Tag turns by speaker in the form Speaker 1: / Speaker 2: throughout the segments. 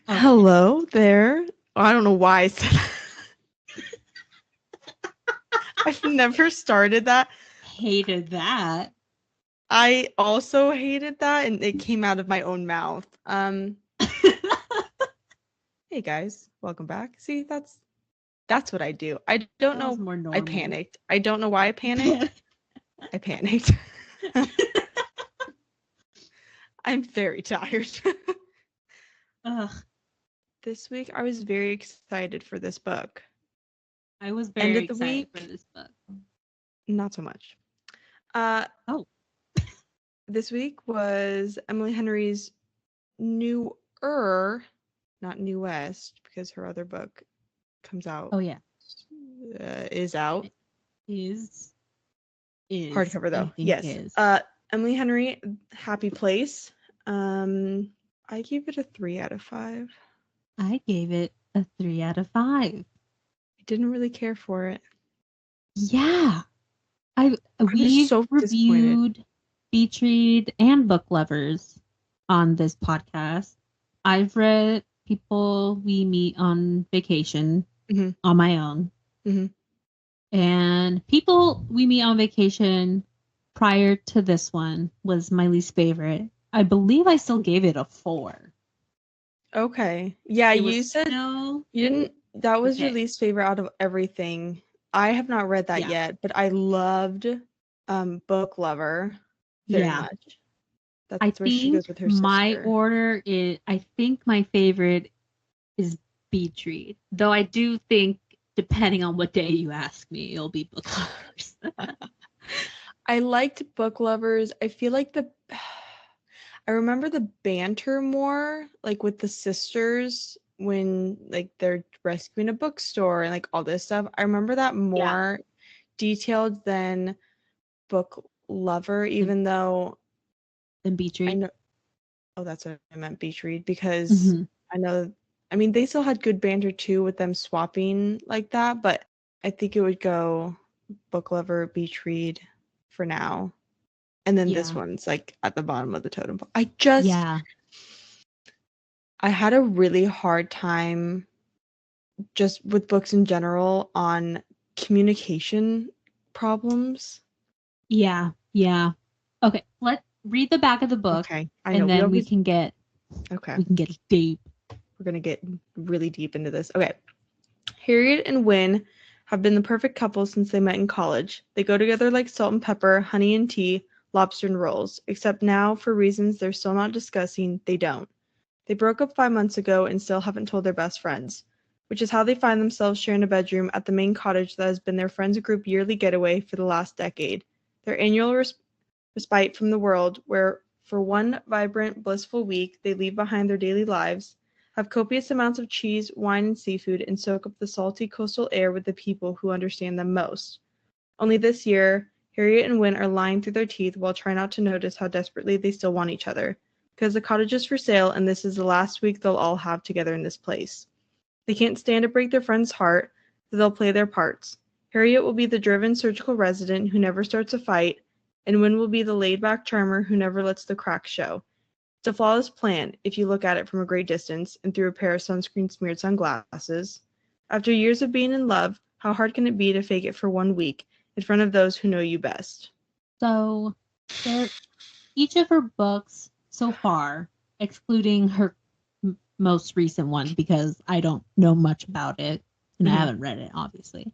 Speaker 1: Okay.
Speaker 2: Hello there. I don't know why I said that. I've never started that.
Speaker 1: Hated that.
Speaker 2: I also hated that and it came out of my own mouth. Hey guys, welcome back. See, that's what I do. I don't
Speaker 1: That was
Speaker 2: know.
Speaker 1: more
Speaker 2: I
Speaker 1: normal.
Speaker 2: panicked. I don't know why I panicked. I panicked. I'm very tired.
Speaker 1: Ugh,
Speaker 2: This week I was very excited for this book.
Speaker 1: I was
Speaker 2: End
Speaker 1: very
Speaker 2: of the
Speaker 1: excited for
Speaker 2: week,
Speaker 1: this book.
Speaker 2: not so much. Uh
Speaker 1: Oh,
Speaker 2: this week was Emily Henry's newer, not newest, because her other book comes out,
Speaker 1: oh yeah.
Speaker 2: is out.
Speaker 1: It is,
Speaker 2: Hardcover
Speaker 1: I
Speaker 2: though.
Speaker 1: think
Speaker 2: Yes.
Speaker 1: is.
Speaker 2: Emily Henry, Happy Place. Um, I gave it a 3 out of 5.
Speaker 1: I gave it a 3 out of 5.
Speaker 2: I didn't really care for it.
Speaker 1: Yeah.
Speaker 2: I was
Speaker 1: We've
Speaker 2: so disappointed.
Speaker 1: reviewed Beach Read and Book Lovers on this podcast. I've read People We Meet on Vacation
Speaker 2: Hmm.
Speaker 1: on my own.
Speaker 2: Hmm.
Speaker 1: And People We Meet on Vacation prior to this one was my least favorite. I believe I still gave it a 4.
Speaker 2: Okay. Yeah,
Speaker 1: It was
Speaker 2: you said
Speaker 1: still
Speaker 2: you didn't. That was your
Speaker 1: okay.
Speaker 2: least favorite out of everything. I have not read that
Speaker 1: Yeah.
Speaker 2: yet, but I loved Book Lover very
Speaker 1: Yeah.
Speaker 2: much.
Speaker 1: I
Speaker 2: That's where she
Speaker 1: think
Speaker 2: goes with her
Speaker 1: my
Speaker 2: sister.
Speaker 1: order is, I think my favorite is Beach Read. Though I do think, depending on what day you ask me, it'll be Book Lovers.
Speaker 2: I liked Book Lovers. I feel like I remember the banter more, like with the sisters when like they're rescuing a bookstore and like all this stuff. I remember that
Speaker 1: Yeah.
Speaker 2: more detailed than Book Lover,
Speaker 1: Than,
Speaker 2: even though
Speaker 1: than Beach
Speaker 2: I
Speaker 1: Read.
Speaker 2: know. Oh, that's what I meant, Beach Read, because
Speaker 1: Mm-hmm.
Speaker 2: I know. I mean, they still had good banter too with them swapping like that, but I think it would go Book Lover, Beach Read for now. And then this
Speaker 1: Yeah.
Speaker 2: one's like at the bottom of the totem pole.
Speaker 1: Yeah.
Speaker 2: I had a really hard time just with books in general on communication problems.
Speaker 1: Yeah. Yeah. Okay. Let's read the back of the book
Speaker 2: Okay, I know
Speaker 1: and
Speaker 2: we
Speaker 1: then
Speaker 2: always okay.
Speaker 1: we can get deep.
Speaker 2: We're gonna get really deep into this. Okay, Harriet and Wynne have been the perfect couple since they met in college. They go together like salt and pepper, honey and tea, lobster and rolls. Except now, for reasons they're still not discussing, they don't. They broke up 5 months ago and still haven't told their best friends, which is how they find themselves sharing a bedroom at the main cottage that has been their friends' group yearly getaway for the last decade. Their annual respite from the world, where for one vibrant, blissful week they leave behind their daily lives, have copious amounts of cheese, wine, and seafood, and soak up the salty coastal air with the people who understand them most. Only this year, Harriet and Wynne are lying through their teeth while trying not to notice how desperately they still want each other, because the cottage is for sale and this is the last week they'll all have together in this place. They can't stand to break their friend's heart, so they'll play their parts. Harriet will be the driven surgical resident who never starts a fight, and Wynne will be the laid-back charmer who never lets the cracks show. It's a flawless plan, if you look at it from a great distance and through a pair of sunscreen-smeared sunglasses. After years of being in love, how hard can it be to fake it for 1 week in front of those who know you best?
Speaker 1: So there, each of her books so far, excluding her most recent one because I don't know much about it and I
Speaker 2: Mhm.
Speaker 1: haven't read it, obviously,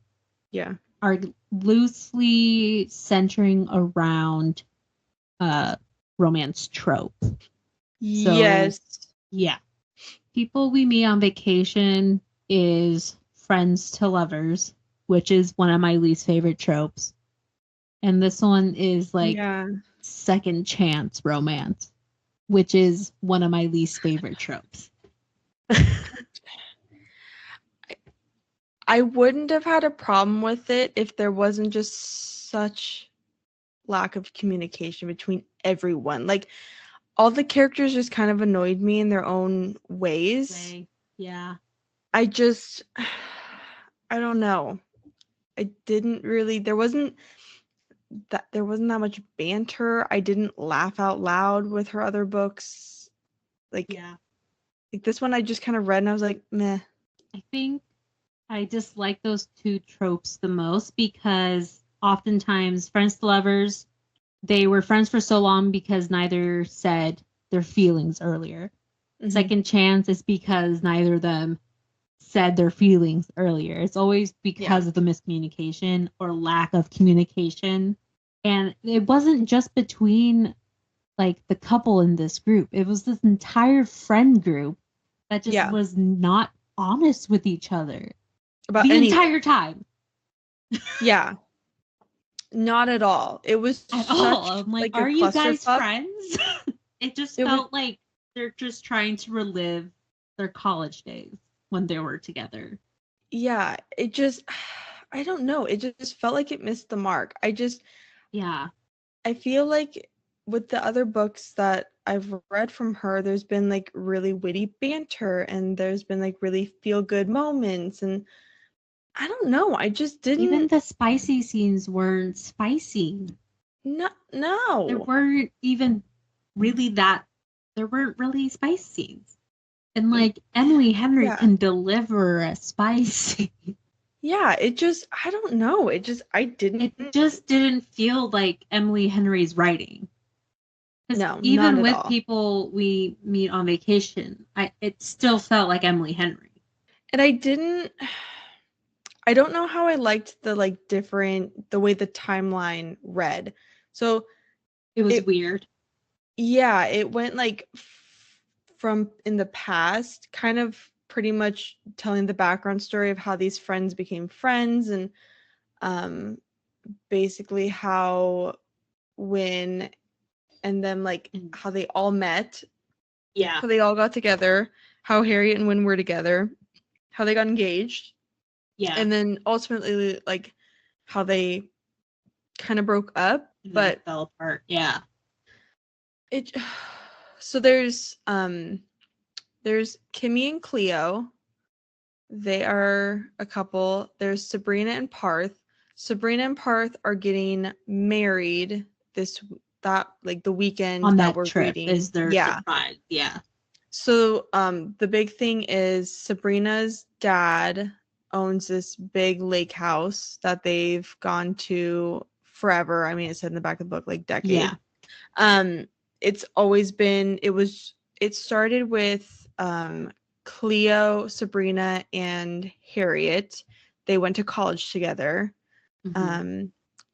Speaker 2: Yeah.
Speaker 1: are loosely centering around uh romance trope. So
Speaker 2: Yes.
Speaker 1: yeah, People We Meet on Vacation is friends to lovers, which is one of my least favorite tropes. And this one is like
Speaker 2: Yeah.
Speaker 1: second chance romance, which is one of my least favorite tropes.
Speaker 2: I wouldn't have had a problem with it if there wasn't just such lack of communication between everyone. Like all the characters just kind of annoyed me in their own ways.
Speaker 1: Way. Yeah.
Speaker 2: I just I don't know. I didn't really there wasn't that much banter. I didn't laugh out loud with her other books. Like
Speaker 1: Yeah.
Speaker 2: Like this one I just kind of read and I was like, meh.
Speaker 1: I think I dislike those two tropes the most because oftentimes friends to lovers, they were friends for so long because neither said their feelings earlier.
Speaker 2: Mm-hmm.
Speaker 1: Second chance is because neither of them said their feelings earlier. It's always because of the miscommunication or lack of communication. And it wasn't just between like the couple in this group. It was this entire friend group that just was not honest with each other
Speaker 2: about
Speaker 1: the
Speaker 2: anything.
Speaker 1: entire time.
Speaker 2: Yeah. Not at all. It was
Speaker 1: at all. I'm like, are you guys friends? It just felt like they're just trying to relive their college days when they were together.
Speaker 2: Yeah, it just, I don't know. It just felt like it missed the mark. I feel like with the other books that I've read from her, there's been like really witty banter and there's been like really feel good moments. And I don't know. I just didn't.
Speaker 1: Even the spicy scenes weren't spicy.
Speaker 2: No.
Speaker 1: There weren't even really that. There weren't really spice scenes. And like Emily Henry can deliver a spice scene.
Speaker 2: Yeah, it just, I don't know. It just didn't
Speaker 1: feel like Emily Henry's writing.
Speaker 2: No,
Speaker 1: even with people we meet on vacation, it still felt like Emily Henry.
Speaker 2: And I don't know how I liked the like the way the timeline read. So
Speaker 1: it was weird.
Speaker 2: Yeah, it went like from in the past, kind of pretty much telling the background story of how these friends became friends and basically how Wynn and them like how they all met.
Speaker 1: Yeah.
Speaker 2: How they all got together, how Harriet and Wynn were together, how they got engaged.
Speaker 1: Yeah.
Speaker 2: And then ultimately like how they kind of broke up, but
Speaker 1: fell apart. Yeah.
Speaker 2: So there's Kimmy and Cleo. They are a couple. There's Sabrina and Parth. Sabrina and Parth are getting married the weekend
Speaker 1: on
Speaker 2: that we're
Speaker 1: trip
Speaker 2: reading.
Speaker 1: Is their surprise. Yeah.
Speaker 2: So the big thing is Sabrina's dad owns this big lake house that they've gone to forever. I mean, it said in the back of the book like decade. Yeah. It's always been it started with Cleo, Sabrina, and Harriet. They went to college together. Mm-hmm.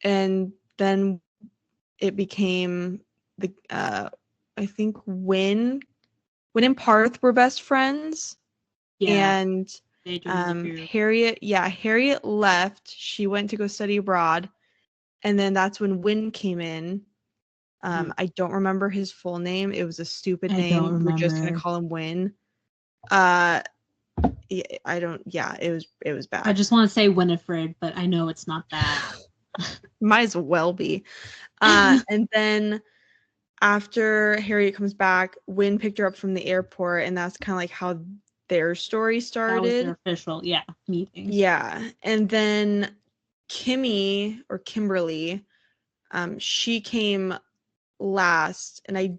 Speaker 2: And then it became I think Wynn and Parth were best friends. Yeah. And Harriet left. She went to go study abroad. And then that's when Wynn came in. I don't remember his full name. It was a stupid name. We're just gonna call him Wynn. It was bad.
Speaker 1: I just want to say Winifred, but I know it's not that.
Speaker 2: Might as well be. And then after Harriet comes back, Wynn picked her up from the airport, and that's kind of like how their story started. That was
Speaker 1: their official, meeting.
Speaker 2: Yeah. And then Kimmy or Kimberly, she came last, and I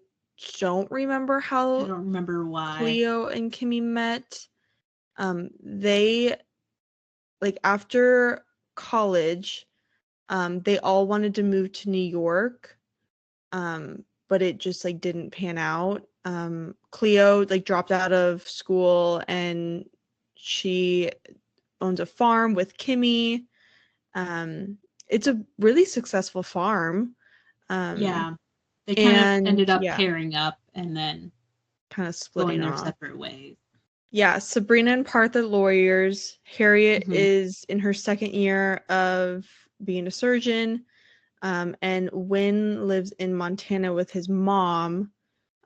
Speaker 2: don't remember
Speaker 1: why
Speaker 2: Cleo and Kimmy met. They like after college, they all wanted to move to New York, but it just like didn't pan out. Cleo like dropped out of school and she owns a farm with Kimmy. It's a really successful farm.
Speaker 1: They kind of ended up pairing up and then
Speaker 2: kind of splitting
Speaker 1: their separate ways.
Speaker 2: Yeah, Sabrina and Parth are lawyers. Harriet is in her second year of being a surgeon. And Wynn lives in Montana with his mom.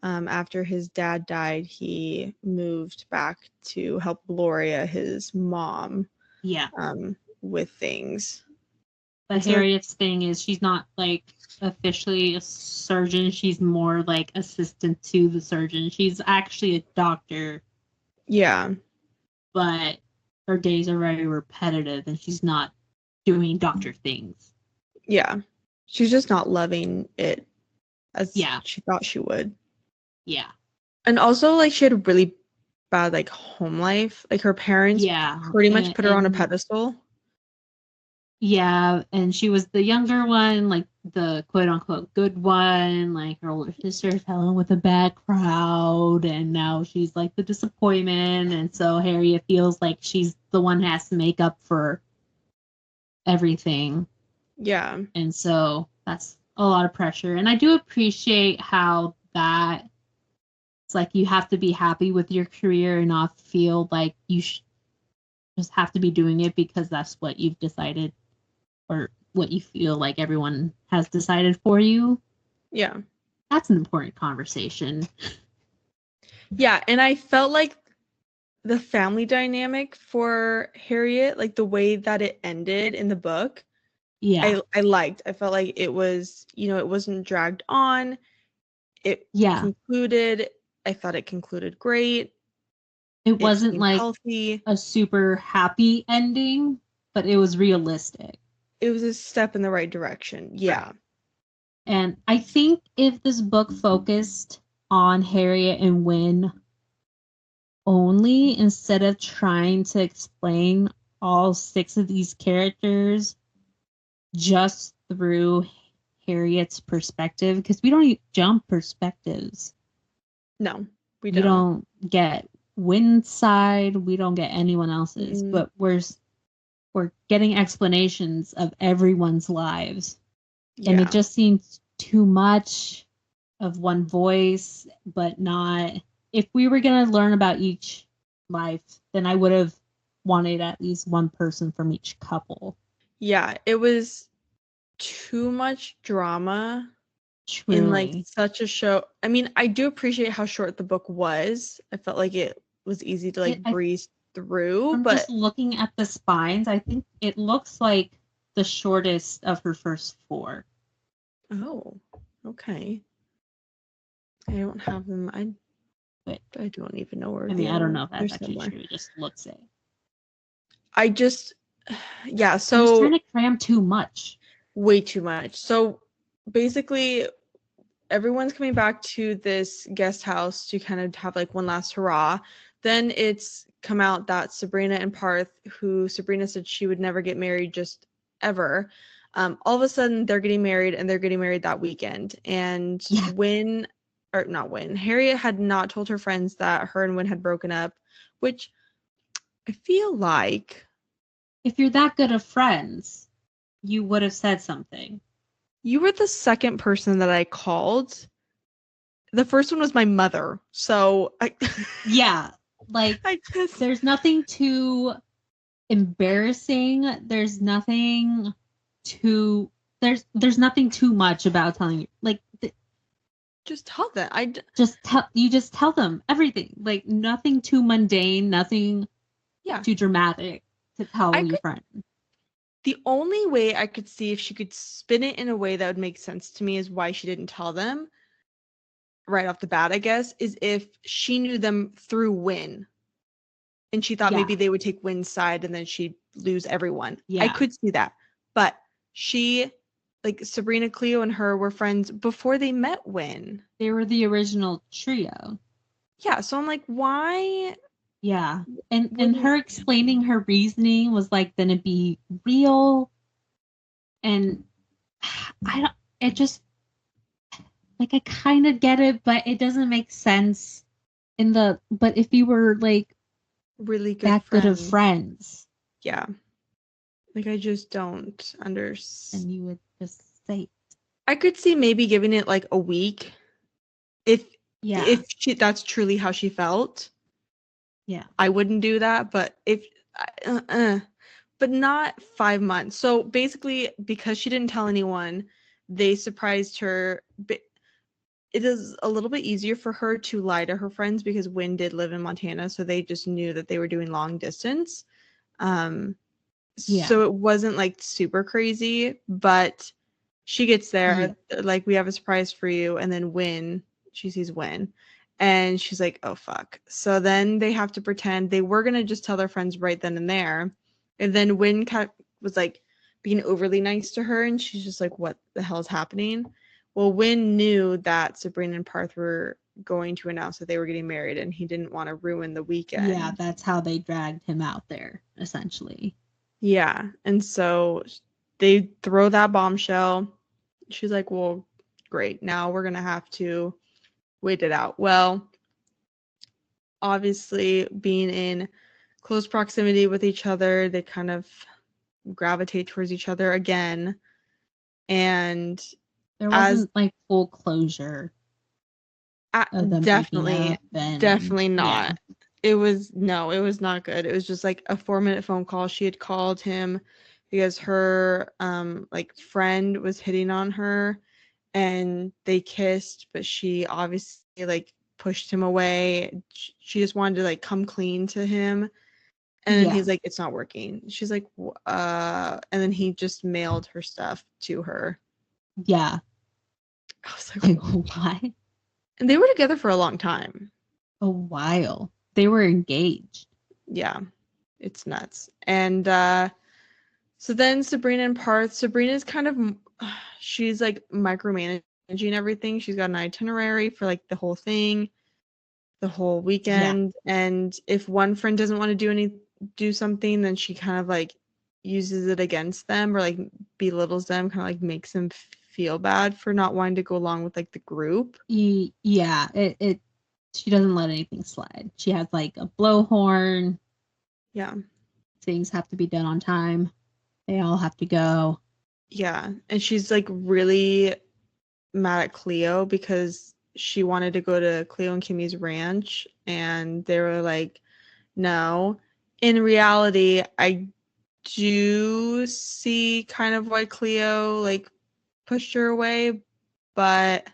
Speaker 2: After his dad died, he moved back to help Gloria, his mom, with things.
Speaker 1: But Harriet's thing is she's not like officially a surgeon. She's more like assistant to the surgeon. She's actually a doctor.
Speaker 2: Yeah.
Speaker 1: But her days are very repetitive and she's not doing doctor things.
Speaker 2: Yeah. She's just not loving it as she thought she would.
Speaker 1: Yeah.
Speaker 2: And also like she had really bad like home life. Like her parents
Speaker 1: Yeah.
Speaker 2: pretty much put her on a pedestal.
Speaker 1: Yeah, and she was the younger one, like the quote unquote good one. Like her older sister fell in with a bad crowd, and now she's like the disappointment. And so Harriet feels like she's the one who has to make up for everything.
Speaker 2: Yeah.
Speaker 1: And so that's a lot of pressure. And I do appreciate how that it's like you have to be happy with your career and not feel like you just have to be doing it because that's what you've decided or what you feel like everyone has decided for you.
Speaker 2: Yeah.
Speaker 1: That's an important conversation.
Speaker 2: Yeah, and I felt like the family dynamic for Harriet, like the way that it ended in the book,
Speaker 1: Yeah.
Speaker 2: I liked. I felt like it was, it wasn't dragged on. It concluded. I thought it concluded great.
Speaker 1: It wasn't
Speaker 2: seemed
Speaker 1: like
Speaker 2: healthy.
Speaker 1: a super happy ending, but it was realistic.
Speaker 2: It was a step in the right direction. Yeah.
Speaker 1: Right. And I think if this book focused on Harriet and Wynne only, instead of trying to explain all 6 of these characters just through Harriet's perspective, because we don't jump perspectives.
Speaker 2: No, we
Speaker 1: don't get Wynn's side. We don't get anyone else's. Mm-hmm. But we're getting explanations of everyone's lives. Yeah. And it just seems too much of one voice, but not. If we were going to learn about each life, then I would have wanted at least one person from each couple.
Speaker 2: Yeah, it was too much drama. Truly. In like such a show. I mean, I do appreciate how short the book was. I felt like it was easy to like breeze through.
Speaker 1: From
Speaker 2: but
Speaker 1: just looking at the spines, I think it looks like the shortest of her first 4.
Speaker 2: Oh, okay. I don't have them. I don't even know where.
Speaker 1: I mean, I don't know if that's actually true. It just looks it.
Speaker 2: I just, yeah. So
Speaker 1: I was trying to cram too much.
Speaker 2: Way too much. So basically, everyone's coming back to this guest house to kind of have like one last hurrah. Then it's come out that Sabrina and Parth, who Sabrina said she would never get married just ever, all of a sudden they're getting married, and they're getting married that weekend. And Harriet had not told her friends that her and Wynne had broken up, which I feel like
Speaker 1: if you're that good of friends, you would have said something.
Speaker 2: You were the second person that I called. The first one was my mother. So
Speaker 1: yeah, like there's nothing too embarrassing. There's nothing too nothing too much about telling you. Like
Speaker 2: just tell them.
Speaker 1: just tell them everything. Like nothing too mundane, nothing too dramatic to tell your friend.
Speaker 2: The only way I could see if she could spin it in a way that would make sense to me is why she didn't tell them right off the bat, I guess, is if she knew them through Wynne. And she thought maybe they would take Wynne's side and then she'd lose everyone. Yeah. I could see that. But she, like Sabrina, Cleo, and her were friends before they met Wynne.
Speaker 1: They were the original trio.
Speaker 2: Yeah, so I'm like, why?
Speaker 1: Yeah. And her explaining her reasoning was like gonna be real. And it just like I kind of get it, but it doesn't make sense but if you were like
Speaker 2: really good
Speaker 1: of friends.
Speaker 2: Yeah. Like I just don't understand.
Speaker 1: And you would just say it.
Speaker 2: I could see maybe giving it like a week if that's truly how she felt.
Speaker 1: Yeah.
Speaker 2: I wouldn't do that, but but not 5 months. So basically, because she didn't tell anyone, they surprised her. It is a little bit easier for her to lie to her friends because Wynne did live in Montana, so they just knew that they were doing long distance. So it wasn't like super crazy, but she gets there, like, we have a surprise for you, and then she sees Wynne. And she's like, oh, fuck. So then they have to pretend they were going to just tell their friends right then and there. And then Wynne was like being overly nice to her. And she's just like, what the hell is happening? Well, Wynne knew that Sabrina and Parth were going to announce that they were getting married, and he didn't want to ruin the weekend.
Speaker 1: Yeah, that's how they dragged him out there, essentially.
Speaker 2: Yeah, and so they throw that bombshell. She's like, well, great, now we're gonna have to wait it out. Well, obviously, being in close proximity with each other, they kind of gravitate towards each other again. And
Speaker 1: there wasn't like full closure of them
Speaker 2: definitely not.
Speaker 1: Yeah.
Speaker 2: It was not good. It was just like a 4-minute phone call. She had called him because her like friend was hitting on her, and they kissed, but she obviously like pushed him away. She just wanted to like come clean to him. And then he's like, it's not working. She's like, and then he just mailed her stuff to her.
Speaker 1: Yeah.
Speaker 2: I was like,
Speaker 1: what?
Speaker 2: And they were together for a long time.
Speaker 1: A while. They were engaged.
Speaker 2: Yeah. It's nuts. And so then Sabrina and Parth. Sabrina's kind of, she's like micromanaging everything. She's got an itinerary for like the whole thing, the whole weekend. Yeah. And if one friend doesn't want to do something, then she kind of like uses it against them, or like belittles them, kind of like makes them feel bad for not wanting to go along with like the group.
Speaker 1: Yeah, she doesn't let anything slide. She has like a blowhorn.
Speaker 2: Yeah.
Speaker 1: Things have to be done on time. They all have to go.
Speaker 2: Yeah. And she's like really mad at Cleo because she wanted to go to Cleo and Kimmy's ranch, and they were like, no. In reality, I do see kind of why Cleo like pushed her away, but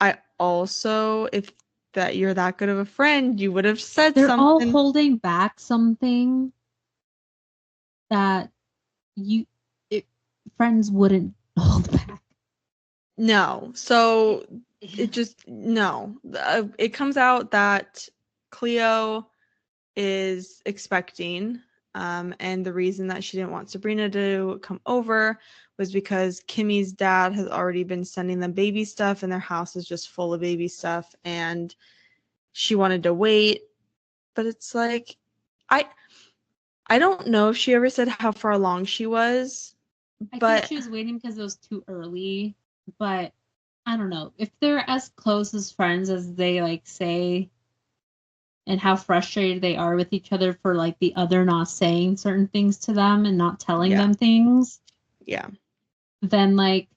Speaker 2: I also, if that you're that good of a friend, you would have said
Speaker 1: They're
Speaker 2: something.
Speaker 1: All holding back something that friends wouldn't hold back.
Speaker 2: No. So it just, no. It comes out that Cleo is expecting, and the reason that she didn't want Sabrina to come over was because Kimmy's dad has already been sending them baby stuff, and their house is just full of baby stuff, and she wanted to wait. But it's like, I don't know if she ever said how far along she was.
Speaker 1: I think she was waiting because it was too early, but I don't know. If they're as close as friends as they like say, and how frustrated they are with each other for like the other not saying certain things to them and not telling them things.
Speaker 2: Yeah.
Speaker 1: Then like,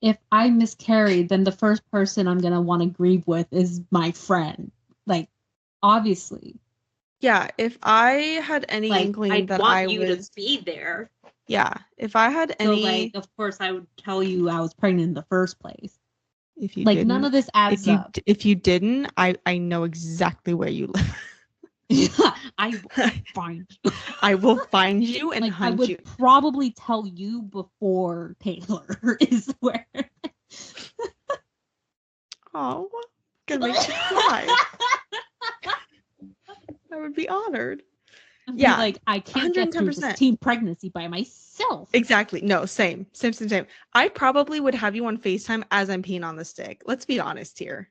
Speaker 1: if I miscarried, then the first person I'm going to want to grieve with is my friend. Like, obviously.
Speaker 2: Yeah, if I had any inkling that I
Speaker 1: you to be there.
Speaker 2: Yeah, if I had any...
Speaker 1: So, like, of course, I would tell you I was pregnant in the first place.
Speaker 2: If you
Speaker 1: like,
Speaker 2: didn't,
Speaker 1: none of this adds up.
Speaker 2: If you didn't, I know exactly where you live.
Speaker 1: I will find you.
Speaker 2: I will find you and hunt you.
Speaker 1: I would probably tell you before Taylor is where.
Speaker 2: Oh, gonna make you cry. I would be honored. Yeah,
Speaker 1: like I can't 110%. Get through this teen pregnancy by myself.
Speaker 2: Exactly. No, same. I probably would have you on FaceTime as I'm peeing on the stick. Let's be honest here.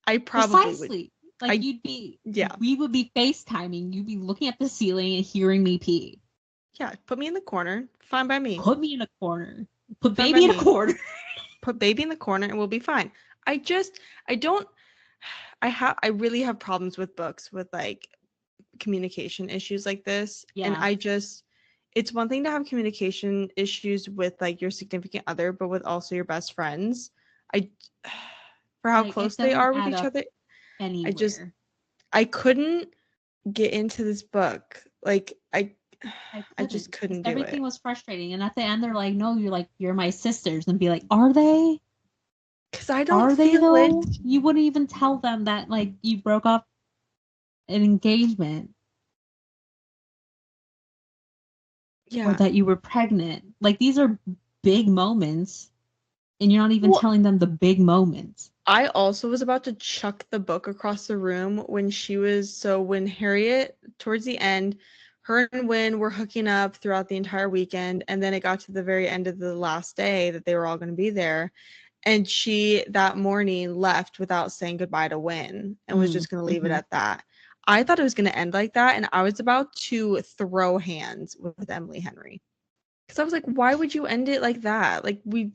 Speaker 2: I probably
Speaker 1: Precisely.
Speaker 2: would.
Speaker 1: Like you'd be, we would be FaceTiming. You'd be looking at the ceiling and hearing me pee.
Speaker 2: Yeah, put me in the corner. Fine by me.
Speaker 1: Put me in a corner. Put baby in a corner.
Speaker 2: Put baby in the corner and we'll be fine. I really have problems with books with like communication issues like this. Yeah. And it's one thing to have communication issues with like your significant other, but with also your best friends. For how close they are with each other. Anywhere. I couldn't get into this book. Like I just couldn't do it.
Speaker 1: Everything was frustrating. And at the end they're like, no, you're my sisters. And be like, are they?
Speaker 2: Because I don't feel it.
Speaker 1: You wouldn't even tell them that like you broke up an engagement. Yeah. Or that you were pregnant. Like these are big moments. And you're not even telling them the big moments.
Speaker 2: I also was about to chuck the book across the room when Harriet, towards the end, her and Wynn were hooking up throughout the entire weekend. And then it got to the very end of the last day that they were all going to be there. And she that morning left without saying goodbye to Win and was just going to leave it at that. I thought it was going to end like that, and I was about to throw hands with Emily Henry. Because I was like, why would you end it like that? Like, we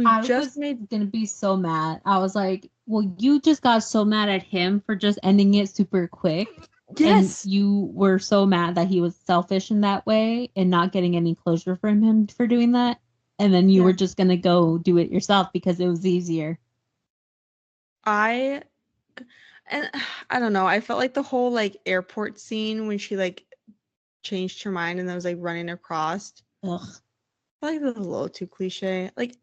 Speaker 1: I
Speaker 2: just
Speaker 1: was
Speaker 2: made...
Speaker 1: gonna be so mad. I was like, well, you just got so mad at him for just ending it super quick. And
Speaker 2: Yes!
Speaker 1: you were so mad that he was selfish in that way and not getting any closure from him for doing that. And then you were just gonna go do it yourself because it was easier.
Speaker 2: I don't know. I felt like the whole like airport scene when she like changed her mind and then was like running across.
Speaker 1: Ugh.
Speaker 2: I feel like that was a little too cliche. Like,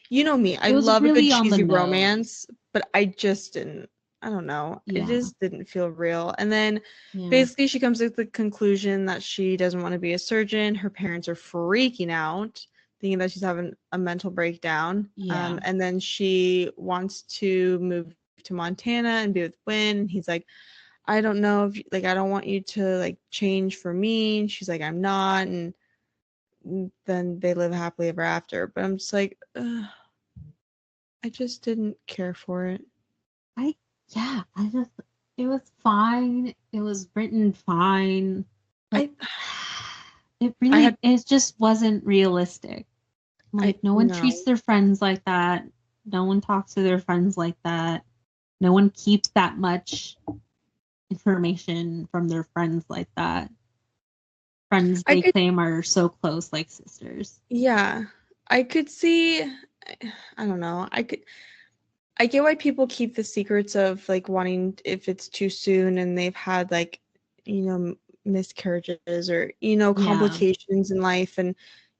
Speaker 2: you know me, I
Speaker 1: It was
Speaker 2: love a good
Speaker 1: really on the
Speaker 2: cheesy
Speaker 1: nose.
Speaker 2: romance, but I just didn't. I don't know.
Speaker 1: Yeah.
Speaker 2: It just didn't feel real. And then
Speaker 1: Yeah.
Speaker 2: basically she comes to the conclusion that she doesn't want to be a surgeon. Her parents are freaking out, thinking that she's having a mental breakdown.
Speaker 1: Yeah.
Speaker 2: And then she wants to move to Montana and be with Win. And he's like, I don't know if like I don't want you to like change for me. And she's like, I'm not. And then they live happily ever after. But I'm just like, ugh, I just didn't care for it.
Speaker 1: It was fine. It was written fine. But it just wasn't realistic. Like, no one treats their friends like that. No one talks to their friends like that. No one keeps that much information from their friends like that. Friends they claim are so close, like sisters.
Speaker 2: Yeah. I could see, I don't know. I get why people keep the secrets of like wanting, if it's too soon and they've had like, you know, miscarriages or, you know, complications in life, and,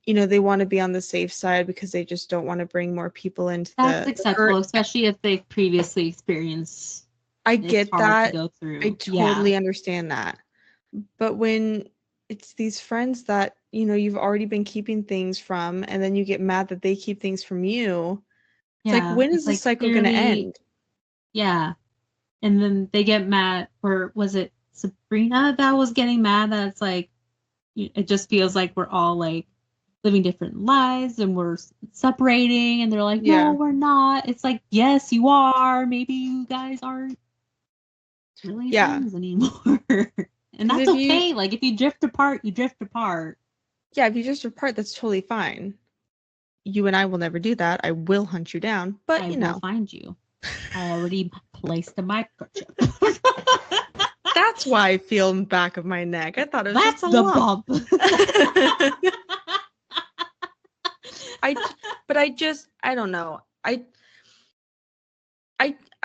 Speaker 2: you know, they want to be on the safe side because they just don't want to bring more people into
Speaker 1: That's acceptable, especially if they've previously experienced.
Speaker 2: I get that. I totally understand that. But when it's these friends that, you know, you've already been keeping things from, and then you get mad that they keep things from you, it's like, when is this cycle going to end?
Speaker 1: Yeah. And then they get mad, or was it Sabrina that was getting mad that it's like, it just feels like we're all like living different lives and we're separating, and they're like, no, we're not. It's like, yes, you are. Maybe you guys aren't really friends anymore. And that's okay. Like, if you drift apart, you drift apart.
Speaker 2: Yeah, if you drift apart, that's totally fine. You and I will never do that. I will hunt you down, but you know. I will
Speaker 1: find you. I already placed a microchip.
Speaker 2: That's why I feel in the back of my neck. I thought it was
Speaker 1: just a lump.
Speaker 2: I don't know. I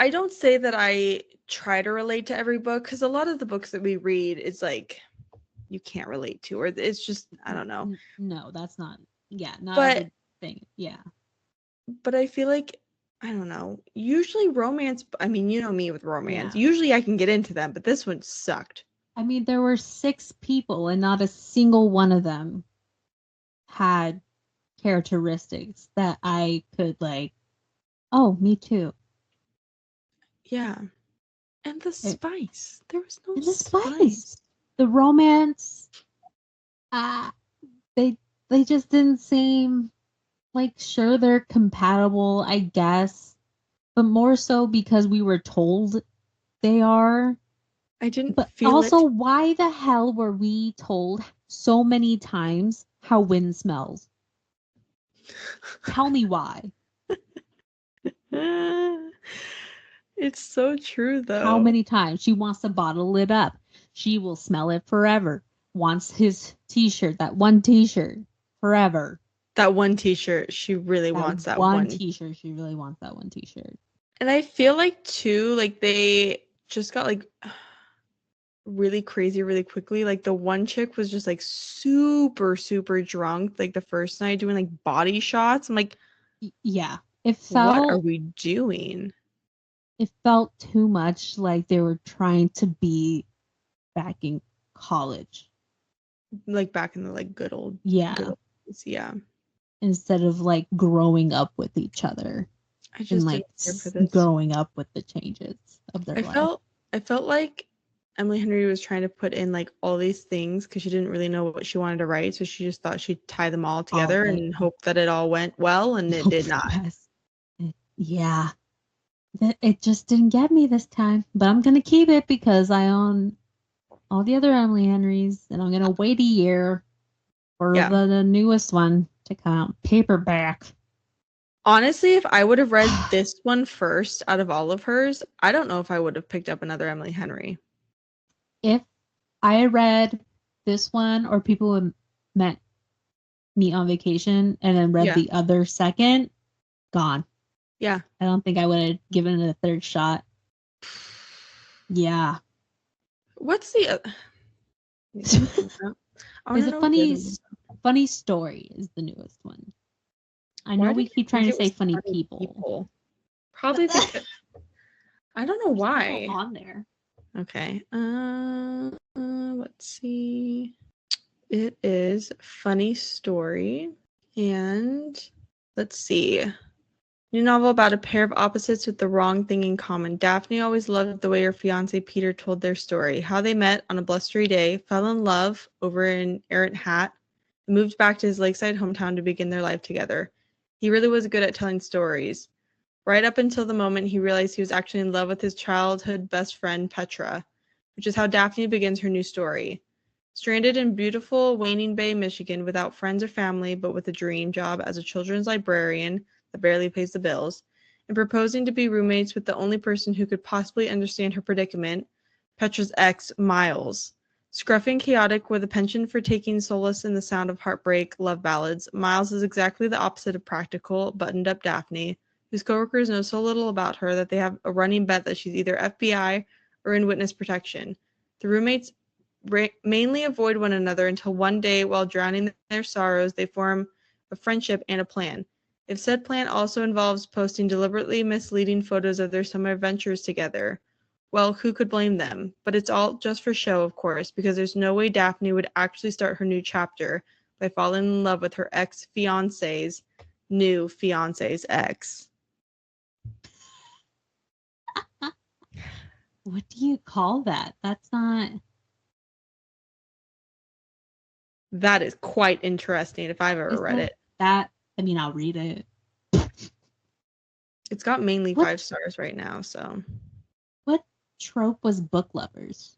Speaker 2: don't say that I try to relate to every book, because a lot of the books that we read is like you can't relate to, or it's just, I don't know.
Speaker 1: No, that's not. Yeah, not every thing. Yeah.
Speaker 2: But I feel like, I don't know. Usually romance, I mean, you know me with romance. Yeah. Usually I can get into them, but this one sucked.
Speaker 1: I mean, there were 6 people and not a single one of them had characteristics that I could like, oh, me too.
Speaker 2: Yeah. And the spice. There was no spice.
Speaker 1: The romance, they just didn't seem like, sure, they're compatible, I guess, but more so because we were told they are.
Speaker 2: I didn't
Speaker 1: but feel also, why the hell were we told so many times how Win smells? Tell me why.
Speaker 2: It's so true, though.
Speaker 1: How many times? She wants to bottle it up. She will smell it forever. Wants his t-shirt, that one t-shirt, forever.
Speaker 2: That one t-shirt. She really wants that one
Speaker 1: t-shirt. She really wants that one t-shirt.
Speaker 2: And I feel like, too, like, they just got, like, really crazy really quickly. Like, the one chick was just, like, super, super drunk, like, the first night doing, like, body shots. I'm like,
Speaker 1: yeah. It felt,
Speaker 2: what are we doing?
Speaker 1: It felt too much like they were trying to be back in college.
Speaker 2: Like, back in the, like, good old days, yeah.
Speaker 1: Instead of, like, growing up with each other.
Speaker 2: I just
Speaker 1: like growing up with the changes of their life.
Speaker 2: I felt like Emily Henry was trying to put in like all these things because she didn't really know what she wanted to write, so she just thought she'd tie them all together and hope that it all went well, and it did not.
Speaker 1: Yeah. It just didn't get me this time. But I'm going to keep it because I own all the other Emily Henrys, and I'm going to wait a year for
Speaker 2: Yeah.
Speaker 1: the newest one to come out. Paperback.
Speaker 2: Honestly, if I would have read this one first out of all of hers, I don't know if I would have picked up another Emily Henry.
Speaker 1: If I read this one or people who met me on vacation and then read
Speaker 2: Yeah.
Speaker 1: the other second, gone.
Speaker 2: Yeah.
Speaker 1: I don't think I would have given it a third shot. Yeah.
Speaker 2: What's the
Speaker 1: Is it funny story is the newest one. I know we keep trying to say funny people.
Speaker 2: Probably because I don't know why.
Speaker 1: On there.
Speaker 2: Okay. Let's see. It is funny story, and let's see. New novel about a pair of opposites with the wrong thing in common. Daphne always loved the way her fiancé Peter told their story, how they met on a blustery day, fell in love over an errant hat, and moved back to his lakeside hometown to begin their life together. He really was good at telling stories, right up until the moment he realized he was actually in love with his childhood best friend Petra, which is how Daphne begins her new story. Stranded in beautiful Waning Bay, Michigan, without friends or family, but with a dream job as a children's librarian that barely pays the bills, and proposing to be roommates with the only person who could possibly understand her predicament, Petra's ex, Miles. Scruffy and chaotic with a penchant for taking solace in the sound of heartbreak love ballads, Miles is exactly the opposite of practical, buttoned-up Daphne, whose coworkers know so little about her that they have a running bet that she's either FBI or in witness protection. The roommates mainly avoid one another until one day, while drowning in their sorrows, they form a friendship and a plan. If said plan also involves posting deliberately misleading photos of their summer adventures together, well, who could blame them? But it's all just for show, of course, because there's no way Daphne would actually start her new chapter by falling in love with her ex-fiance's new fiance's ex.
Speaker 1: What do you call that? That's not...
Speaker 2: That is quite interesting if I've ever read it.
Speaker 1: I'll read it.
Speaker 2: It's got mainly 5 stars right now, so.
Speaker 1: What trope was Book Lovers?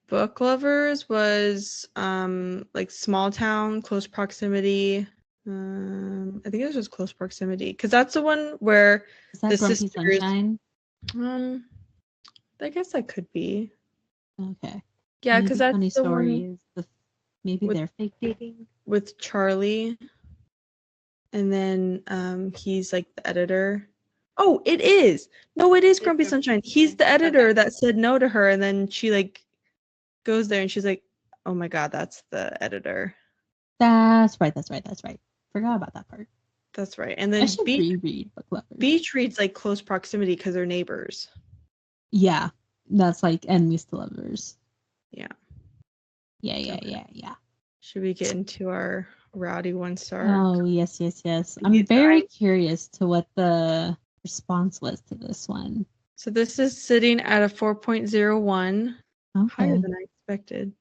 Speaker 2: Book Lovers was like small town, close proximity. I think it was just close proximity because that's the one where
Speaker 1: is that the Grumpy sisters, Sunshine?
Speaker 2: I guess that could be.
Speaker 1: Okay.
Speaker 2: Yeah, because that's
Speaker 1: funny
Speaker 2: the
Speaker 1: story one maybe they're fake dating
Speaker 2: with Charlie, and then he's like the editor. Oh, it is. No, it is Grumpy Sunshine. He's the editor that said no to her, and then she like goes there and she's like, oh my god, that's the editor.
Speaker 1: That's right. Forgot about that part.
Speaker 2: That's right. And then
Speaker 1: I should reread Book Lovers.
Speaker 2: Beach reads like close proximity because they're neighbors.
Speaker 1: Yeah, that's like enemies to lovers.
Speaker 2: Yeah.
Speaker 1: Yeah.
Speaker 2: Should we get into our rowdy 1-star?
Speaker 1: Oh, yes. I'm very curious to what the response was to this one.
Speaker 2: So this is sitting at a 4.01.
Speaker 1: Okay.
Speaker 2: Higher than I expected.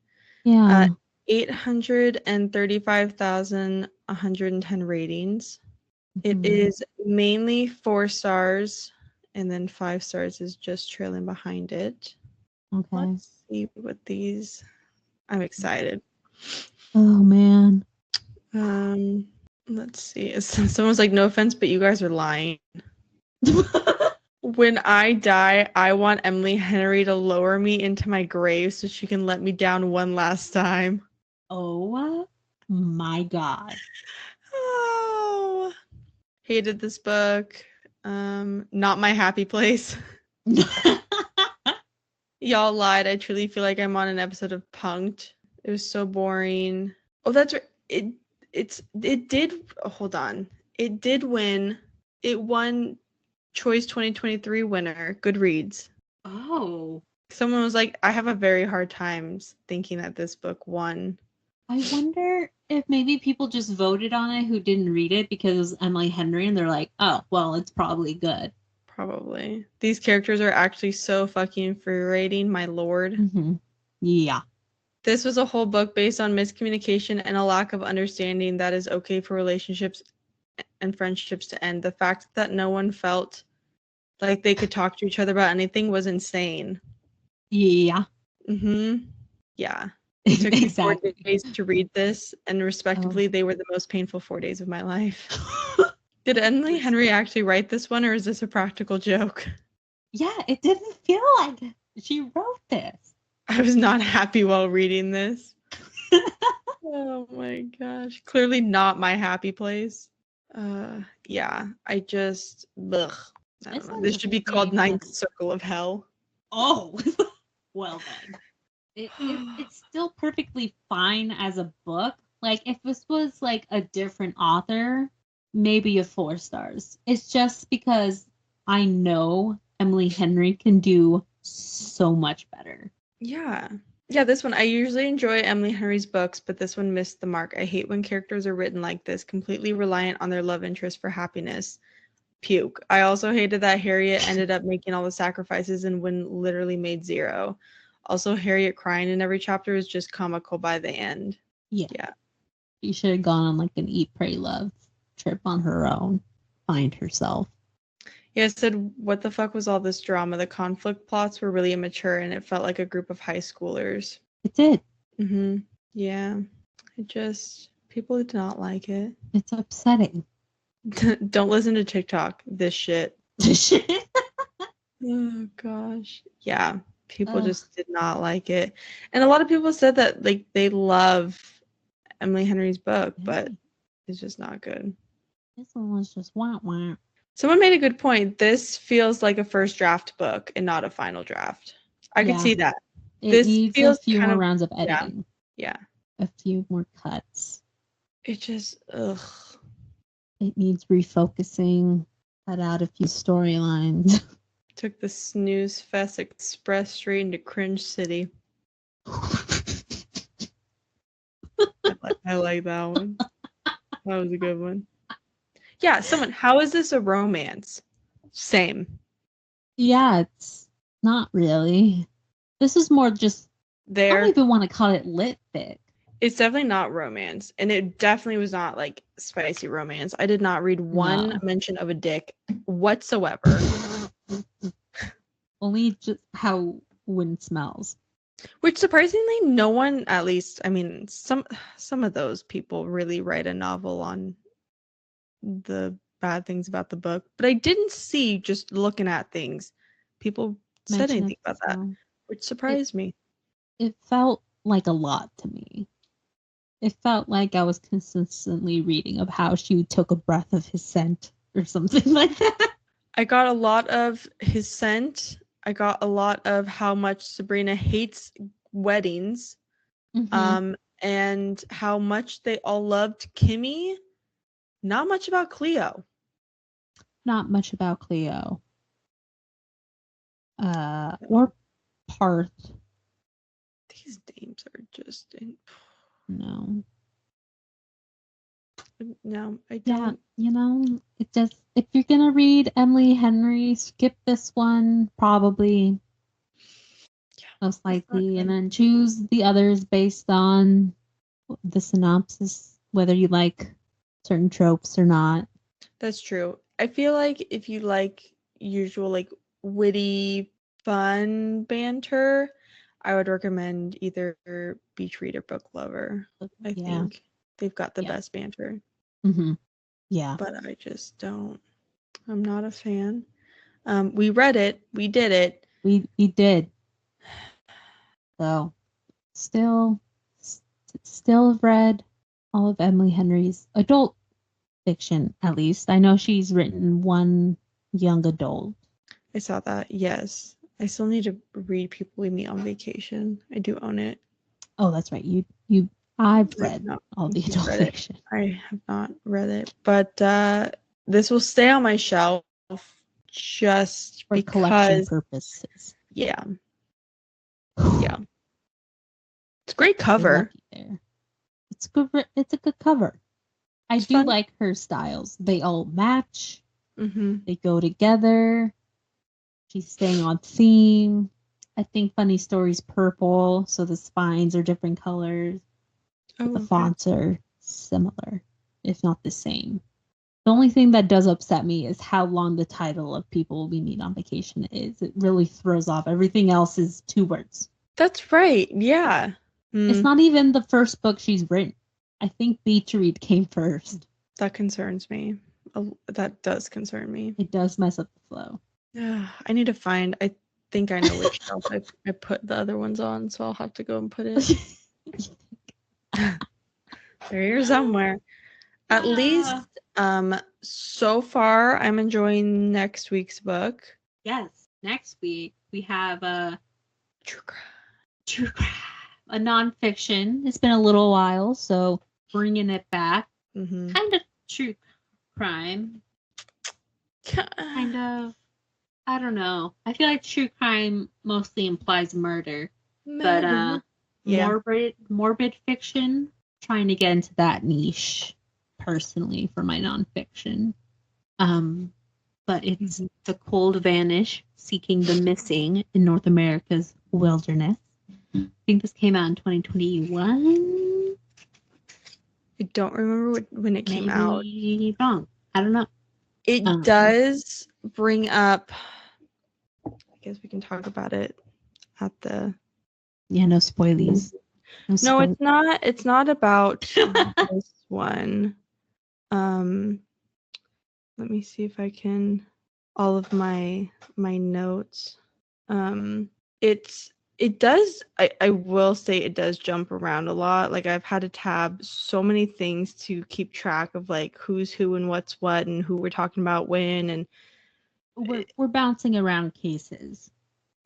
Speaker 1: Yeah.
Speaker 2: 835,110 ratings. It is mainly 4 stars, and then 5 stars is just trailing behind it.
Speaker 1: Okay.
Speaker 2: Let's see what these... I'm excited.
Speaker 1: Oh, man.
Speaker 2: Let's see. Someone's like, no offense, but you guys are lying. When I die, I want Emily Henry to lower me into my grave so she can let me down one last time.
Speaker 1: Oh my god.
Speaker 2: Oh. Hated this book. Not my happy place. Y'all lied. I truly feel like I'm on an episode of Punk'd. It was so boring. Oh, that's right. It did. Hold on. It did win. It won Choice 2023 winner, Goodreads.
Speaker 1: Oh.
Speaker 2: Someone was like, I have a very hard time thinking that this book won.
Speaker 1: I wonder if maybe people just voted on it who didn't read it because it was Emily Henry and they're like, oh, well, it's probably good.
Speaker 2: Probably. These characters are actually so fucking infuriating, my lord.
Speaker 1: Mm-hmm. Yeah.
Speaker 2: This was a whole book based on miscommunication and a lack of understanding that is okay for relationships and friendships to end. The fact that no one felt Like they could talk to each other about anything was insane.
Speaker 1: Yeah.
Speaker 2: Yeah. It took me 4
Speaker 1: Exactly.
Speaker 2: days to read this, and
Speaker 1: Oh.
Speaker 2: respectively, they were the most painful 4 days of my life. Did Emily Henry actually write this one, or is this a practical joke?
Speaker 1: Yeah, it didn't feel like she wrote this.
Speaker 2: I was not happy while reading this. Oh my gosh. Clearly not my happy place. Yeah, I just, ugh. I don't know. This should be called Ninth Circle of Hell.
Speaker 1: Oh, well then. It's still perfectly fine as a book. Like, if this was like a different author, maybe a 4 stars. It's just because I know Emily Henry can do so much better.
Speaker 2: Yeah. Yeah, this one, I usually enjoy Emily Henry's books, but this one missed the mark. I hate when characters are written like this, completely reliant on their love interest for happiness. Puke. I also hated that Harriet ended up making all the sacrifices and Wynne literally made 0. Also, Harriet crying in every chapter is just comical by the end.
Speaker 1: Yeah. She should have gone on like an Eat, Pray, Love trip on her own. Find herself.
Speaker 2: Yeah, it said, what the fuck was all this drama? The conflict plots were really immature and it felt like a group of high schoolers.
Speaker 1: It did.
Speaker 2: Yeah. People did not like it.
Speaker 1: It's upsetting.
Speaker 2: Don't listen to TikTok. This shit.
Speaker 1: This shit.
Speaker 2: Oh gosh. Yeah. People just did not like it. And a lot of people said that like they love Emily Henry's book, but it's just not good.
Speaker 1: This one was just wah wah.
Speaker 2: Someone made a good point. This feels like a first draft book and not a final draft. I could see that.
Speaker 1: It needs a few more rounds of editing.
Speaker 2: Yeah.
Speaker 1: A few more cuts.
Speaker 2: It just, ugh.
Speaker 1: It needs refocusing. Cut out a few storylines.
Speaker 2: Took the snooze fest express straight into cringe city. I like that one. That was a good one. Yeah, how is this a romance? Same.
Speaker 1: Yeah, it's not really. This is more just, I don't even want to call it lit fic.
Speaker 2: It's definitely not romance, and it definitely was not like spicy romance. I did not read one mention of a dick whatsoever.
Speaker 1: Only just how Wynne smells.
Speaker 2: Which surprisingly, no one, at least, I mean, some of those people really write a novel on the bad things about the book, but I didn't see, just looking at things, people said anything about that, which surprised me.
Speaker 1: It felt like a lot to me. It felt like I was consistently reading of how she took a breath of his scent or something like that.
Speaker 2: I got a lot of his scent. I got a lot of how much Sabrina hates weddings, and how much they all loved Kimmy. Not much about Cleo.
Speaker 1: Not much about Cleo. Or Parth.
Speaker 2: These names are just...
Speaker 1: No,
Speaker 2: I don't.
Speaker 1: Yeah, it just, if you're gonna read Emily Henry, skip this one probably. Yeah, most likely, and then choose the others based on the synopsis, whether you like certain tropes or not.
Speaker 2: That's true. I feel like if you like usual like witty, fun banter, I would recommend either Beach Read or Book Lover. I think they've got the best banter.
Speaker 1: Yeah.
Speaker 2: But I just don't. I'm not a fan. We read it. We did it.
Speaker 1: We did. So, still have read all of Emily Henry's adult fiction, at least. I know she's written one young adult.
Speaker 2: I saw that. Yes. I still need to read People We Meet on Vacation. I do own it.
Speaker 1: Oh, that's right. I've read all the adult fiction.
Speaker 2: I have not read it, but this will stay on my shelf just
Speaker 1: for
Speaker 2: because
Speaker 1: collection purposes.
Speaker 2: Yeah. Yeah. It's a great cover.
Speaker 1: It's good. It's a good cover. I do like her styles. They all match. They go together. She's staying on theme. I think Funny Story's purple, so the spines are different colors. But the fonts are similar, if not the same. The only thing that does upset me is how long the title of People We Meet on Vacation is. It really throws off. Everything else is 2 words.
Speaker 2: That's right. Yeah.
Speaker 1: It's not even the first book she's written. I think Beach Read came first.
Speaker 2: That concerns me. That does concern me.
Speaker 1: It does mess up the flow.
Speaker 2: I need to find. I think I know which shelf I put the other ones on, so I'll have to go and put it. They're here somewhere. At least, so far, I'm enjoying next week's book.
Speaker 1: Yes. Next week, we have a
Speaker 2: True
Speaker 1: crime, a nonfiction. It's been a little while, so bringing it back.
Speaker 2: Mm-hmm.
Speaker 1: Kind of true crime. Kind of. I don't know. I feel like true crime mostly implies murder. But morbid fiction, trying to get into that niche personally for my nonfiction. But it's The Cold Vanish, Seeking the Missing in North America's Wilderness. I think this came out in 2021.
Speaker 2: I don't remember when it came out.
Speaker 1: Maybe wrong. I don't know.
Speaker 2: It does bring up. I guess we can talk about it at the.
Speaker 1: Yeah, no spoilies.
Speaker 2: No, it's not. It's not about this one. Let me see if I can. All of my notes. It does. I will say it does jump around a lot. Like I've had to tab so many things to keep track of like who's who and what's what and who we're talking about when, and
Speaker 1: we're bouncing around cases.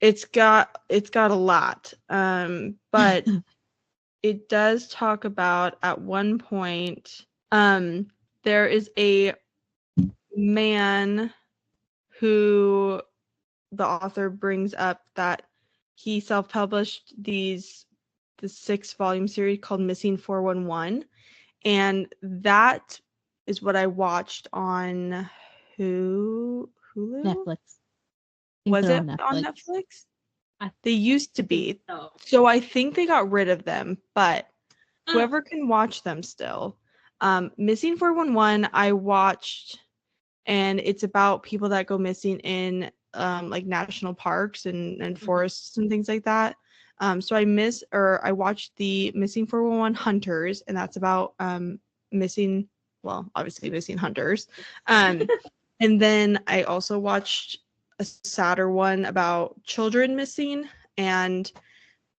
Speaker 2: It's got a lot. But it does talk about at one point there is a man who the author brings up that he self-published the 6-volume series called Missing 411, and that is what I watched on Hulu.
Speaker 1: Netflix.
Speaker 2: Was it on Netflix? They used to be. So I think they got rid of them, but whoever can watch them still. Missing 411 I watched, and it's about people that go missing in like national parks and forests and things like that. So I watched the Missing 411 Hunters, and that's about missing hunters. And then I also watched a sadder one about children missing, and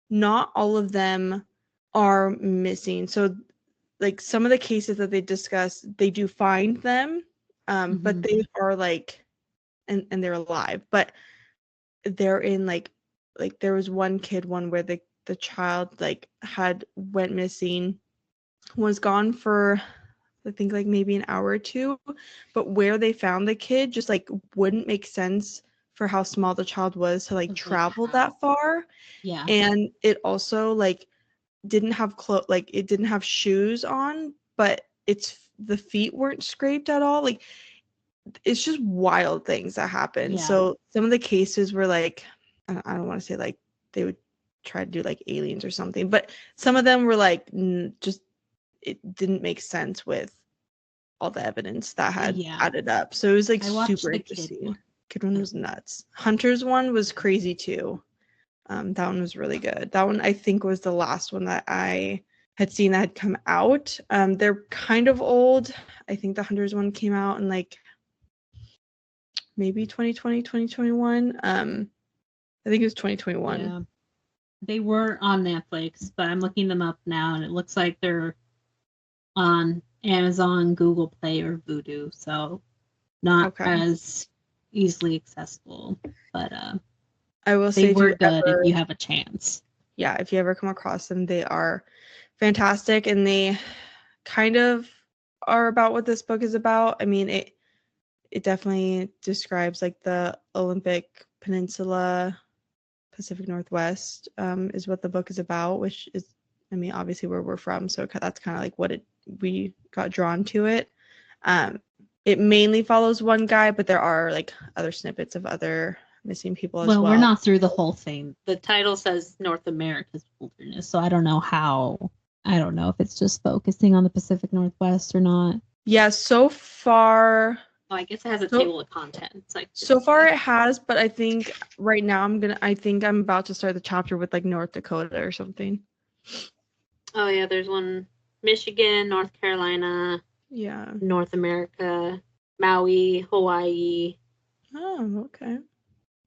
Speaker 2: not all of them are missing. So like some of the cases that they discuss, they do find them, but they are like and they're alive, but they're in like there was one where the child like went missing, was gone for I think like maybe an hour or two, but where they found the kid just like wouldn't make sense for how small the child was to like travel that far.
Speaker 1: Yeah.
Speaker 2: And it also like didn't have it didn't have shoes on, but the feet weren't scraped at all. Like it's just wild things that happen. Yeah. So some of the cases were like, I don't want to say like they would try to do like aliens or something, but some of them were like just it didn't make sense with all the evidence that had added up. So it was like super interesting. Kid one was nuts. Hunter's one was crazy too. That one was really good. That one I think was the last one that I had seen that had come out. They're kind of old. I think the Hunters one came out in like maybe 2020, 2021. I think it was 2021.
Speaker 1: Yeah. They were on Netflix, but I'm looking them up now, and it looks like they're on Amazon, Google Play, or Vudu, so not as easily accessible. But
Speaker 2: I will say
Speaker 1: they were good if you have a chance.
Speaker 2: Yeah, if you ever come across them, they are fantastic, and they kind of are about what this book is about. I mean, it definitely describes like the Olympic Peninsula, Pacific Northwest, is what the book is about, which is, I mean, obviously where we're from, so that's kind of like what we got drawn to it. It mainly follows one guy, but there are like other snippets of other missing people as well.
Speaker 1: Well, we're not through the whole thing. The title says North America's Wilderness, so I don't know if it's just focusing on the Pacific Northwest or not.
Speaker 2: Yeah, so far.
Speaker 1: Oh, I guess it has a table of contents. Like
Speaker 2: So far it has, but I think right now I think I'm about to start the chapter with like North Dakota or something.
Speaker 1: Oh yeah, there's one Michigan, North Carolina,
Speaker 2: Yeah.
Speaker 1: North America, Maui, Hawaii.
Speaker 2: Oh, okay.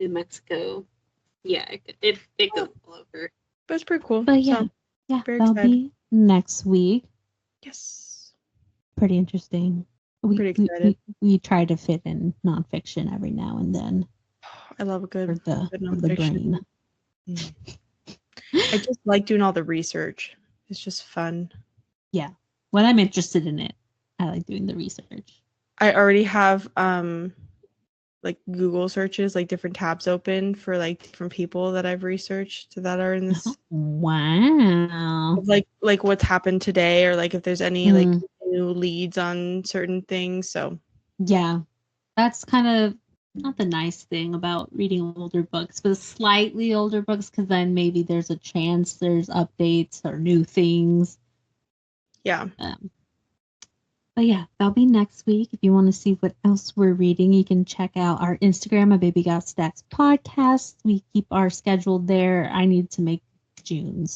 Speaker 1: New Mexico. Yeah, it goes all over.
Speaker 2: But it's pretty cool.
Speaker 1: But yeah,
Speaker 2: so, very
Speaker 1: that'll
Speaker 2: excited.
Speaker 1: be next week.
Speaker 2: Yes.
Speaker 1: Pretty interesting.
Speaker 2: Pretty excited.
Speaker 1: We try to fit in nonfiction every now and then.
Speaker 2: I love a good
Speaker 1: for the
Speaker 2: nonfiction.
Speaker 1: brain.
Speaker 2: I just like doing all the research. It's just fun.
Speaker 1: Yeah. When I'm interested in it, I like doing the research.
Speaker 2: I already have like Google searches, like different tabs open for like different people that I've researched that are in this.
Speaker 1: Wow.
Speaker 2: Like what's happened today, or like if there's any like new leads on certain things. So
Speaker 1: yeah, that's kind of not the nice thing about reading older books, but slightly older books, because then maybe there's a chance there's updates or new things.
Speaker 2: Yeah.
Speaker 1: But yeah, that'll be next week. If you want to see what else we're reading, you can check out our Instagram, A Baby Got Stacks podcast. We keep our schedule there. I need to make June.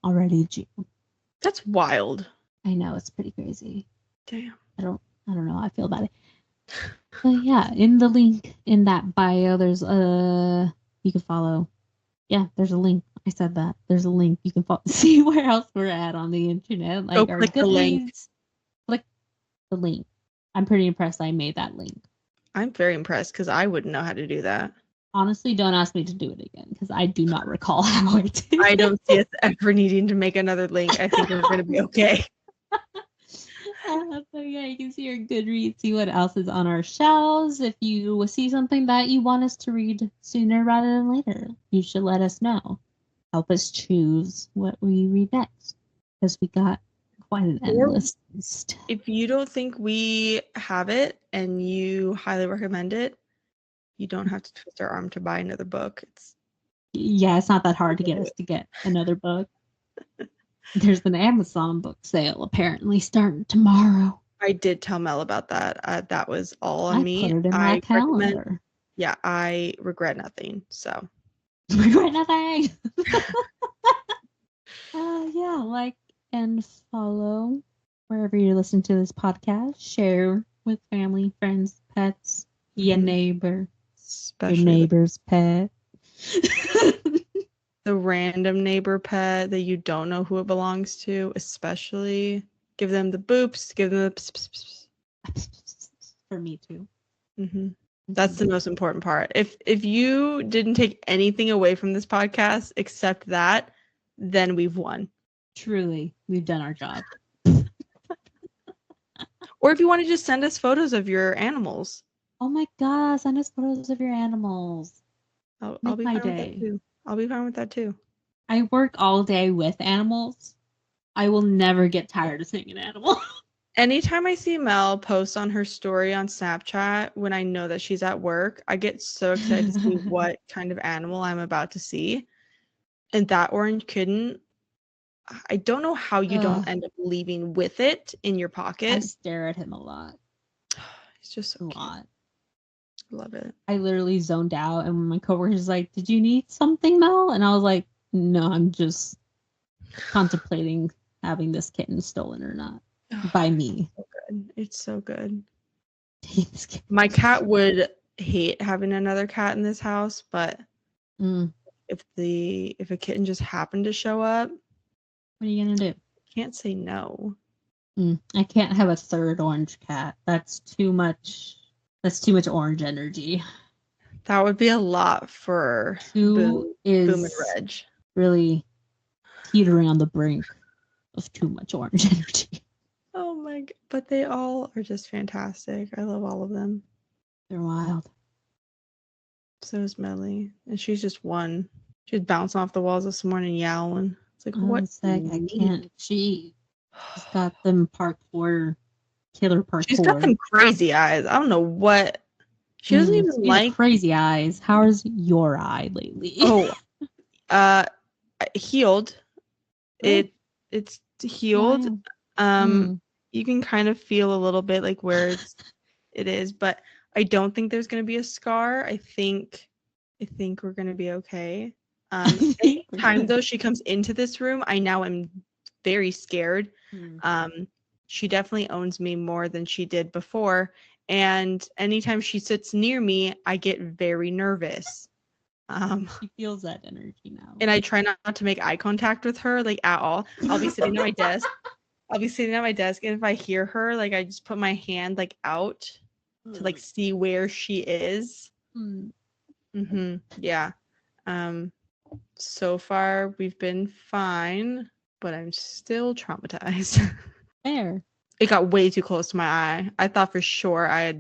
Speaker 1: Already June.
Speaker 2: That's wild.
Speaker 1: I know, it's pretty crazy.
Speaker 2: Damn.
Speaker 1: I don't know how I feel about it. But yeah, in the link in that bio, there's you can follow. Yeah, there's a link. I said that. There's a link. You can see where else we're at on the internet. Like our
Speaker 2: click the link.
Speaker 1: Click the link. I'm pretty impressed I made that link.
Speaker 2: I'm very impressed because I wouldn't know how to do that.
Speaker 1: Honestly, don't ask me to do it again because I do not recall how I did it.
Speaker 2: I don't see us ever needing to make another link. I think we're going to be okay.
Speaker 1: So yeah, you can see our Goodreads, see what else is on our shelves. If you see something that you want us to read sooner rather than later, you should let us know. Help us choose what we read next, because we got quite an endless list.
Speaker 2: If you don't think we have it and you highly recommend it, you don't have to twist our arm to buy another book. It's
Speaker 1: not that hard to get us to get another book. There's an Amazon book sale apparently starting tomorrow.
Speaker 2: I did tell Mel about that. That was all on me.
Speaker 1: I put it in my calendar.
Speaker 2: Yeah, I regret nothing. So
Speaker 1: regret nothing. Yeah, like and follow wherever you listen to this podcast. Share with family, friends, pets, your neighbor, especially your neighbor's pet.
Speaker 2: The random neighbor pet that you don't know who it belongs to, especially give them the boops, give them the pss.
Speaker 1: For me too.
Speaker 2: That's the most important part. If you didn't take anything away from this podcast except that, then we've won.
Speaker 1: Truly, we've done our job.
Speaker 2: Or if you want to just send us photos of your animals.
Speaker 1: Oh my God, send us photos of your animals.
Speaker 2: I'll be fine with that too. I'll be fine with that too.
Speaker 1: I work all day with animals. I will never get tired of seeing an animal.
Speaker 2: Anytime I see Mel post on her story on Snapchat when I know that she's at work, I get so excited to see what kind of animal I'm about to see. And that orange kitten, I don't know how you don't end up leaving with it in your pocket.
Speaker 1: I stare at him a lot.
Speaker 2: It's just so
Speaker 1: a
Speaker 2: cute.
Speaker 1: lot.
Speaker 2: Love it.
Speaker 1: I literally zoned out, and my coworker's like, "Did you need something, Mel?" And I was like, "No, I'm just contemplating having this kitten stolen or not by me."
Speaker 2: So good. It's so good. My cat would hate having another cat in this house, but if a kitten just happened to show up,
Speaker 1: what are you gonna do?
Speaker 2: Can't say no.
Speaker 1: I can't have a third orange cat. That's too much. That's too much orange energy.
Speaker 2: That would be a lot for Boom and Reg.
Speaker 1: Really teetering on the brink of too much orange energy.
Speaker 2: Oh my God. But they all are just fantastic. I love all of them.
Speaker 1: They're wild.
Speaker 2: So is Melly. And she's just one. She was bouncing off the walls this morning yowling. It's like, what?
Speaker 1: I can't. She's got them killer parkour.
Speaker 2: She's got them crazy eyes. I don't know what. She doesn't even like
Speaker 1: crazy eyes. How's your eye lately?
Speaker 2: Healed. It's healed. you can kind of feel a little bit like where it is, but I don't think there's gonna be a scar. I think we're gonna be okay. Anytime though she comes into this room, I now am very scared. She definitely owns me more than she did before, and anytime she sits near me, I get very nervous.
Speaker 1: She feels that energy now.
Speaker 2: And I try not to make eye contact with her, like, at all. I'll be sitting at my desk, and if I hear her, like, I just put my hand, like, out to, like, see where she is. Yeah. So far, we've been fine, but I'm still traumatized.
Speaker 1: Fair.
Speaker 2: It got way too close to my eye. I thought for sure I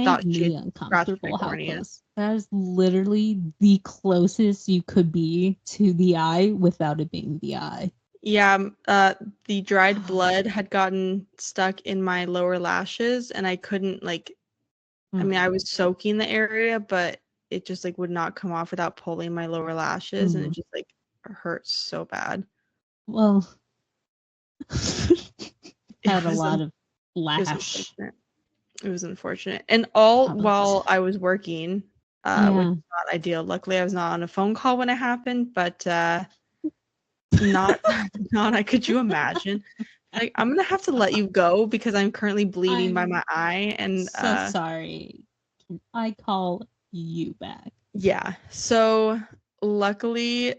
Speaker 2: thought
Speaker 1: me
Speaker 2: she
Speaker 1: uncomfortable how close. That is literally the closest you could be to the eye without it being the eye.
Speaker 2: Yeah, the dried blood had gotten stuck in my lower lashes, and I couldn't, like, I mean, I was soaking the area, but it just, like, would not come off without pulling my lower lashes, and it just, like, hurts so bad.
Speaker 1: Well, had a lot of lash.
Speaker 2: It was unfortunate. And all while I was working, which is not ideal. Luckily, I was not on a phone call when it happened, but not could you imagine? Like, I'm gonna have to let you go because I'm currently bleeding by my eye, and
Speaker 1: so sorry. Can I call you back?
Speaker 2: Yeah. So luckily,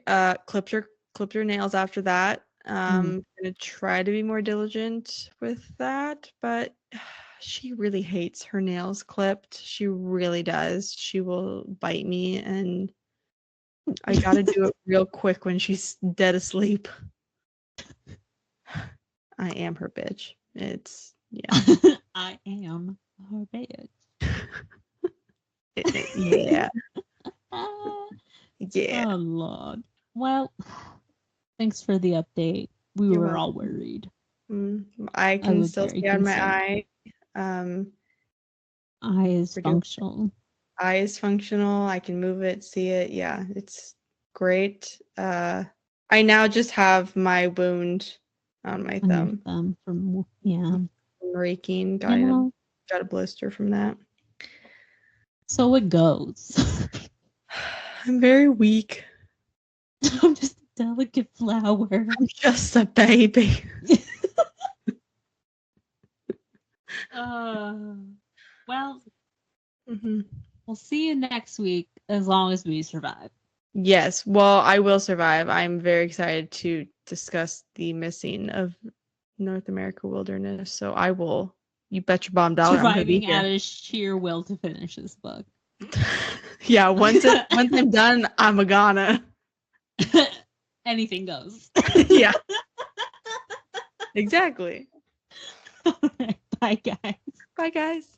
Speaker 2: clipped your nails after that. Gonna try to be more diligent with that, but she really hates her nails clipped. She really does. She will bite me, and I gotta do it real quick when she's dead asleep. I am her bitch. It's, yeah.
Speaker 1: I am her bitch.
Speaker 2: Yeah. Yeah.
Speaker 1: Oh, Lord. Well, thanks for the update. We were all worried.
Speaker 2: I can still see on my eye.
Speaker 1: Eye is functional.
Speaker 2: Eye is functional. I can move it, see it. Yeah, it's great. I now just have my wound on my thumb.
Speaker 1: From
Speaker 2: raking. Got a blister from that.
Speaker 1: So it goes.
Speaker 2: I'm very weak.
Speaker 1: I'm just a delicate flower.
Speaker 2: I'm just a baby.
Speaker 1: Well, we'll see you next week as long as we survive.
Speaker 2: Yes, well, I will survive. I'm very excited to discuss the missing of North America wilderness. So I will. You bet your bomb dollar.
Speaker 1: Surviving out of sheer will to finish this book.
Speaker 2: Yeah, once I'm done, I'm a Ghana.
Speaker 1: Anything goes.
Speaker 2: Yeah. Exactly.
Speaker 1: Bye, guys.
Speaker 2: Bye, guys.